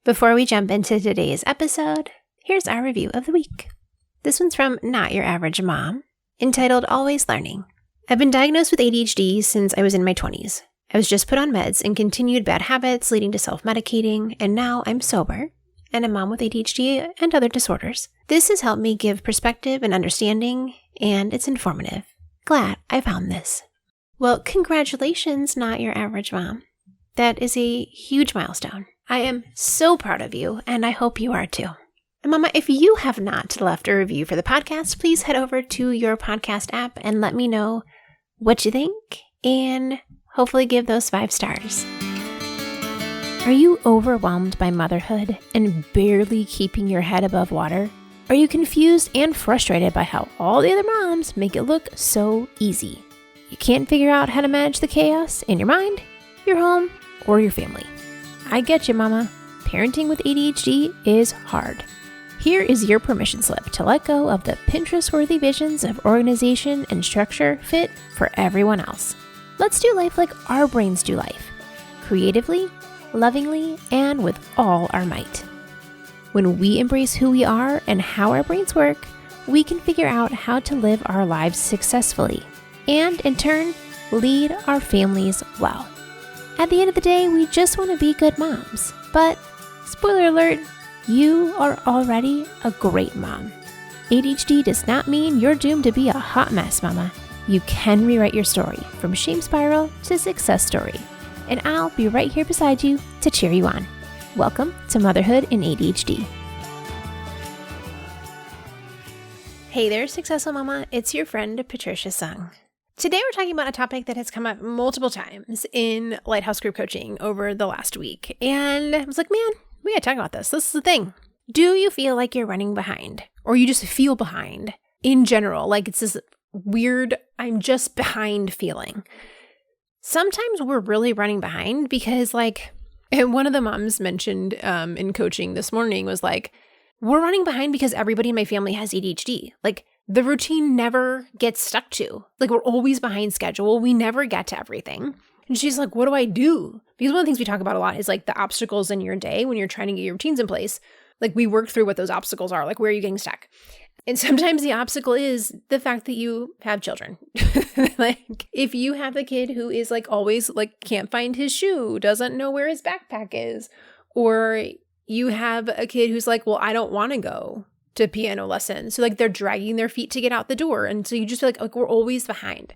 Before we jump into today's episode, here's our review of the week. This one's from Not Your Average Mom, entitled Always Learning. I've been diagnosed with ADHD since I was in my 20s. I was just put on meds and continued bad habits leading to self-medicating, and now I'm sober and a mom with ADHD and other disorders. This has helped me give perspective and understanding, and it's informative. Glad I found this. Well, congratulations, Not Your Average Mom. That is a huge milestone. I am so proud of you, and I hope you are too. And Mama, if you have not left a review for the podcast, please head over to your podcast app and let me know what you think, and hopefully give those 5 stars. Are you overwhelmed by motherhood and barely keeping your head above water? Are you confused and frustrated by how all the other moms make it look so easy? You can't figure out how to manage the chaos in your mind, your home, or your family. I get you, Mama. Parenting with ADHD is hard. Here is your permission slip to let go of the Pinterest-worthy visions of organization and structure fit for everyone else. Let's do life like our brains do life, creatively, lovingly, and with all our might. When we embrace who we are and how our brains work, we can figure out how to live our lives successfully and, in turn, lead our families well. At the end of the day, we just want to be good moms. But, spoiler alert, you are already a great mom. ADHD does not mean you're doomed to be a hot mess, Mama. You can rewrite your story from shame spiral to success story. And I'll be right here beside you to cheer you on. Welcome to Motherhood in ADHD. Hey there, Successful Mama. It's your friend, Patricia Sung. Today we're talking about a topic that has come up multiple times in Lighthouse Group Coaching over the last week. And I was like, man, we gotta talk about this. This is the thing. Do you feel like you're running behind? Or you just feel behind in general? Like it's this weird, I'm just behind feeling. Sometimes we're really running behind because and one of the moms mentioned in coaching this morning was like, we're running behind because everybody in my family has ADHD. Like the routine never gets stuck to. Like we're always behind schedule. We never get to everything. And she's like, what do I do? Because one of the things we talk about a lot is like the obstacles in your day when you're trying to get your routines in place. Like we work through what those obstacles are. Like where are you getting stuck? And sometimes the obstacle is the fact that you have children. Like if you have the kid who is like always like can't find his shoe, doesn't know where his backpack is, or you have a kid who's like, well, I don't want to go to piano lessons. So like they're dragging their feet to get out the door. And so you just feel like we're always behind.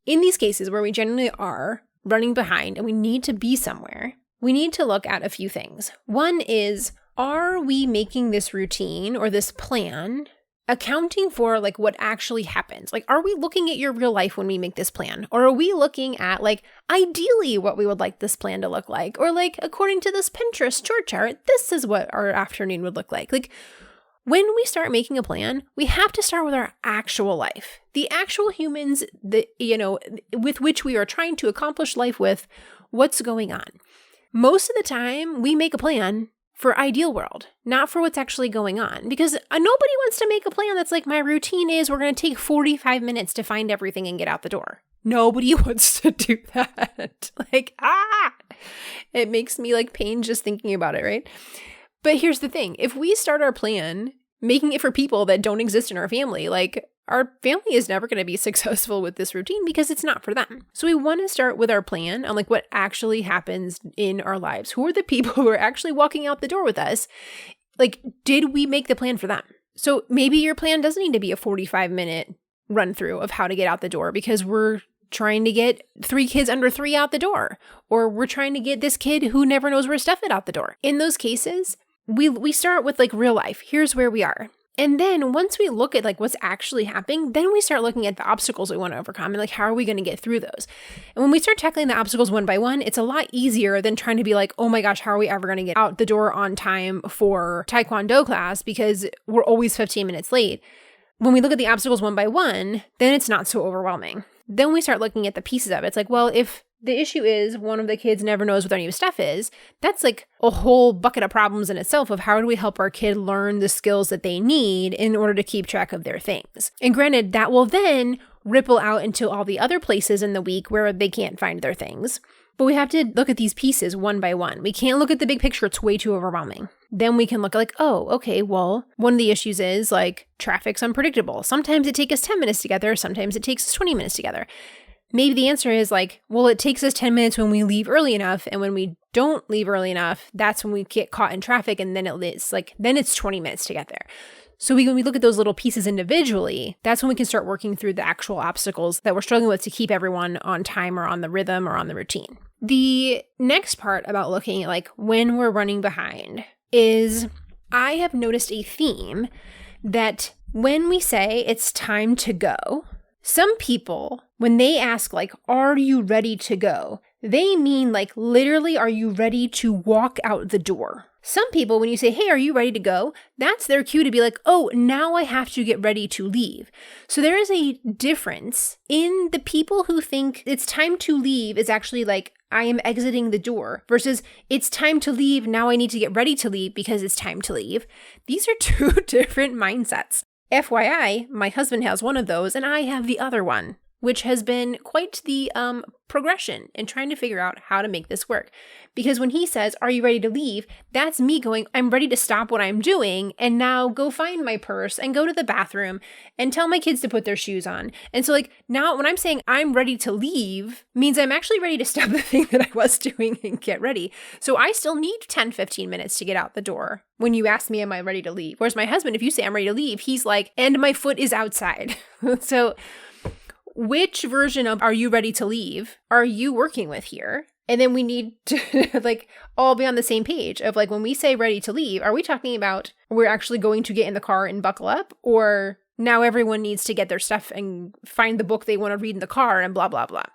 In these cases where we generally are running behind and we need to be somewhere, we need to look at a few things. One is, are we making this routine or this plan accounting for like what actually happens? Like, are we looking at your real life when we make this plan? Or are we looking at like ideally what we would like this plan to look like? Or like, according to this Pinterest chore chart, this is what our afternoon would look like. Like when we start making a plan, we have to start with our actual life, the actual humans that, with which we are trying to accomplish life with, what's going on. Most of the time we make a plan for ideal world, not for what's actually going on. Because nobody wants to make a plan that's like, my routine is we're going to take 45 minutes to find everything and get out the door. Nobody wants to do that. It makes me like pain just thinking about it, right? But here's the thing. If we start our plan making it for people that don't exist in our family, like our family is never going to be successful with this routine because it's not for them. So we want to start with our plan on like what actually happens in our lives. Who are the people who are actually walking out the door with us? Like, did we make the plan for them? So maybe your plan doesn't need to be a 45-minute run through of how to get out the door because we're trying to get 3 kids under 3 out the door, or we're trying to get this kid who never knows where to stuff it out the door. In those cases, we start with like real life. Here's where we are. And then once we look at like what's actually happening, then we start looking at the obstacles we want to overcome and like, how are we going to get through those? And when we start tackling the obstacles one by one, it's a lot easier than trying to be like, oh my gosh, how are we ever going to get out the door on time for Taekwondo class because we're always 15 minutes late. When we look at the obstacles one by one, then it's not so overwhelming. Then we start looking at the pieces of it. It's like, well, if the issue is one of the kids never knows what their new stuff is, that's like a whole bucket of problems in itself of how do we help our kid learn the skills that they need in order to keep track of their things. And granted, that will then ripple out into all the other places in the week where they can't find their things. But we have to look at these pieces one by one. We can't look at the big picture. It's way too overwhelming. Then we can look like, oh, okay, well, one of the issues is like traffic's unpredictable. Sometimes it takes us 10 minutes together. Sometimes it takes us 20 minutes together. Maybe the answer is like, well, it takes us 10 minutes when we leave early enough. And when we don't leave early enough, that's when we get caught in traffic. And then it's 20 minutes to get there. So when we look at those little pieces individually, that's when we can start working through the actual obstacles that we're struggling with to keep everyone on time or on the rhythm or on the routine. The next part about looking at like when we're running behind is I have noticed a theme that when we say it's time to go, some people, when they ask like, are you ready to go? They mean like literally, are you ready to walk out the door? Some people, when you say, hey, are you ready to go? That's their cue to be like, oh, now I have to get ready to leave. So there is a difference in the people who think it's time to leave is actually like, I am exiting the door versus it's time to leave. Now I need to get ready to leave because it's time to leave. These are two different mindsets. FYI, my husband has one of those and I have the other one, which has been quite the progression in trying to figure out how to make this work. Because when he says, are you ready to leave? That's me going, I'm ready to stop what I'm doing and now go find my purse and go to the bathroom and tell my kids to put their shoes on. And so like now when I'm saying I'm ready to leave means I'm actually ready to stop the thing that I was doing and get ready. So I still need 10, 15 minutes to get out the door when you ask me, am I ready to leave? Whereas my husband, if you say I'm ready to leave, he's like, and my foot is outside. So which version of are you ready to leave are you working with here? And then we need to like all be on the same page of like when we say ready to leave, are we talking about we're actually going to get in the car and buckle up? Or now everyone needs to get their stuff and find the book they want to read in the car and blah, blah, blah.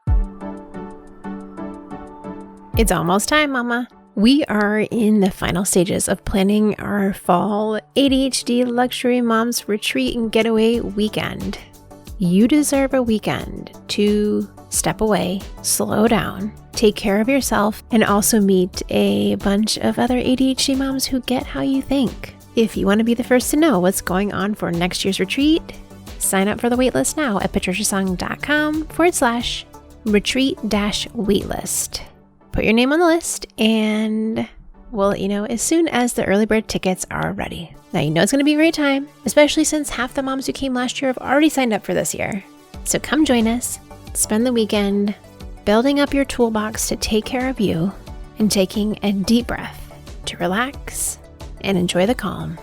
It's almost time, Mama. We are in the final stages of planning our fall ADHD Luxury Moms Retreat and Getaway weekend. You deserve a weekend to step away, slow down, take care of yourself, and also meet a bunch of other ADHD moms who get how you think. If you want to be the first to know what's going on for next year's retreat, sign up for the waitlist now at patriciasung.com/retreat-waitlist. Put your name on the list and we'll let you know as soon as the early bird tickets are ready. Now you know it's going to be a great time, especially since half the moms who came last year have already signed up for this year. So come join us, spend the weekend building up your toolbox to take care of you and taking a deep breath to relax and enjoy the calm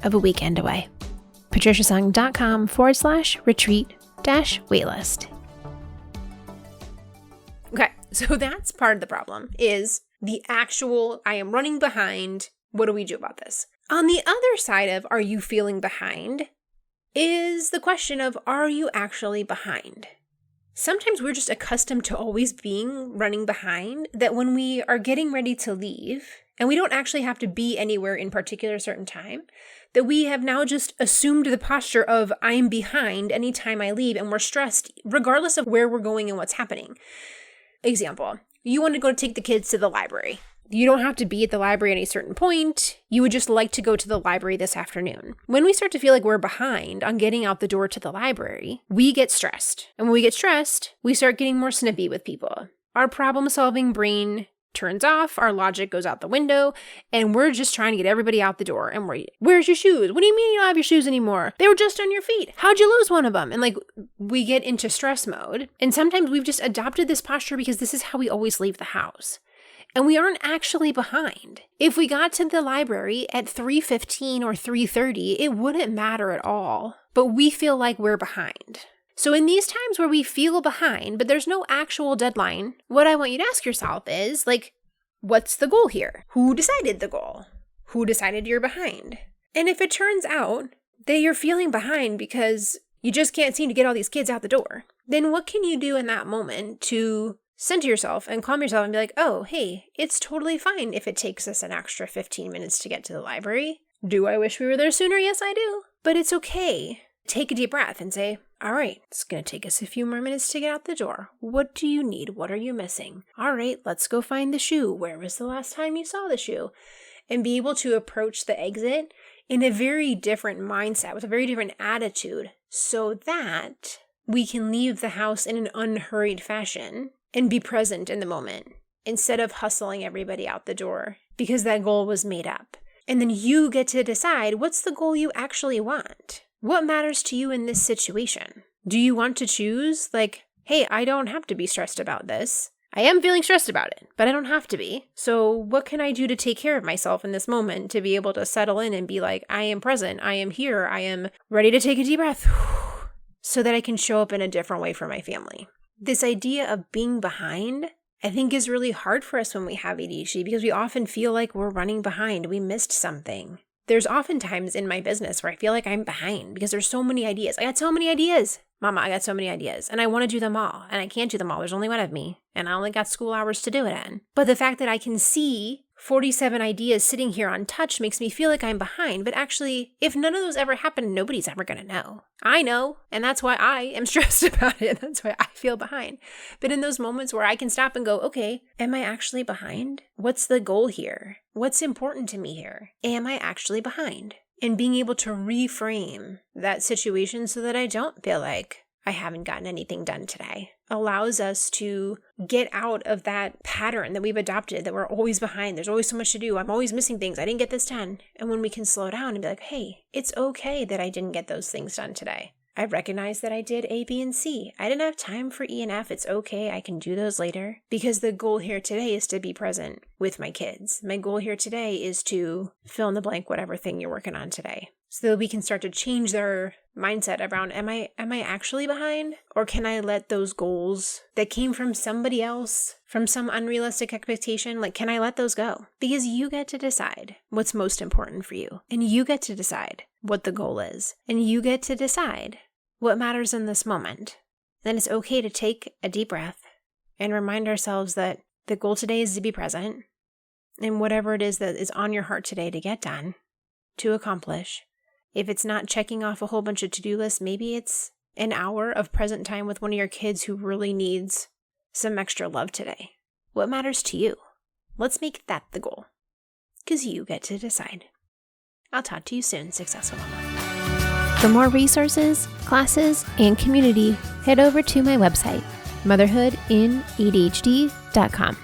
of a weekend away. patriciasung.com/retreat-waitlist. Okay, so that's part of the problem is the actual, I am running behind. What do we do about this? On the other side of, are you feeling behind, is the question of, are you actually behind? Sometimes we're just accustomed to always being running behind, that when we are getting ready to leave, and we don't actually have to be anywhere in particular certain time, that we have now just assumed the posture of, I'm behind anytime I leave, and we're stressed regardless of where we're going and what's happening. Example, you want to go take the kids to the library. You don't have to be at the library at a certain point. You would just like to go to the library this afternoon. When we start to feel like we're behind on getting out the door to the library, we get stressed. And when we get stressed, we start getting more snippy with people. Our problem-solving brain turns off, our logic goes out the window, and we're just trying to get everybody out the door. And where's your shoes? What do you mean you don't have your shoes anymore? They were just on your feet. How'd you lose one of them? And like, we get into stress mode. And sometimes we've just adopted this posture because this is how we always leave the house. And we aren't actually behind. If we got to the library at 3:15 or 3:30, it wouldn't matter at all. But we feel like we're behind. So in these times where we feel behind, but there's no actual deadline, what I want you to ask yourself is, like, what's the goal here? Who decided the goal? Who decided you're behind? And if it turns out that you're feeling behind because you just can't seem to get all these kids out the door, then what can you do in that moment to center yourself and calm yourself and be like, oh, hey, it's totally fine if it takes us an extra 15 minutes to get to the library. Do I wish we were there sooner? Yes, I do. But it's okay. Take a deep breath and say, all right, it's going to take us a few more minutes to get out the door. What do you need? What are you missing? All right, let's go find the shoe. Where was the last time you saw the shoe? And be able to approach the exit in a very different mindset, with a very different attitude, so that we can leave the house in an unhurried fashion and be present in the moment. instead of hustling everybody out the door because that goal was made up. And then you get to decide, what's the goal you actually want? What matters to you in this situation? Do you want to choose like, hey, I don't have to be stressed about this. I am feeling stressed about it, but I don't have to be. So what can I do to take care of myself in this moment to be able to settle in and be like, I am present, I am here, I am ready to take a deep breath so that I can show up in a different way for my family. This idea of being behind, I think, is really hard for us when we have ADHD because we often feel like we're running behind. We missed something. There's often times in my business where I feel like I'm behind because there's so many ideas. I got so many ideas. Mama, I got so many ideas and I want to do them all and I can't do them all. There's only one of me and I only got school hours to do it in. But the fact that I can see 47 ideas sitting here untouched makes me feel like I'm behind. But actually, if none of those ever happen, nobody's ever going to know. I know, and that's why I am stressed about it. That's why I feel behind. But in those moments where I can stop and go, okay, am I actually behind? What's the goal here? What's important to me here? Am I actually behind? And being able to reframe that situation so that I don't feel like I haven't gotten anything done today allows us to get out of that pattern that we've adopted, that we're always behind. There's always so much to do. I'm always missing things. I didn't get this done. And when we can slow down and be like, hey, it's okay that I didn't get those things done today. I recognize that I did A, B, and C. I didn't have time for E and F. It's okay. I can do those later. Because the goal here today is to be present with my kids. My goal here today is to fill in the blank whatever thing you're working on today. So that we can start to change their mindset around, am I actually behind? Or can I let those goals that came from somebody else, from some unrealistic expectation, like, can I let those go? Because you get to decide what's most important for you. And you get to decide what the goal is. And you get to decide what matters in this moment. Then it's okay to take a deep breath and remind ourselves that the goal today is to be present. And whatever it is that is on your heart today to get done, to accomplish. If it's not checking off a whole bunch of to-do lists, maybe it's an hour of present time with one of your kids who really needs some extra love today. What matters to you? Let's make that the goal. Because you get to decide. I'll talk to you soon, Successful Mama. For more resources, classes, and community, head over to my website, motherhoodinadhd.com.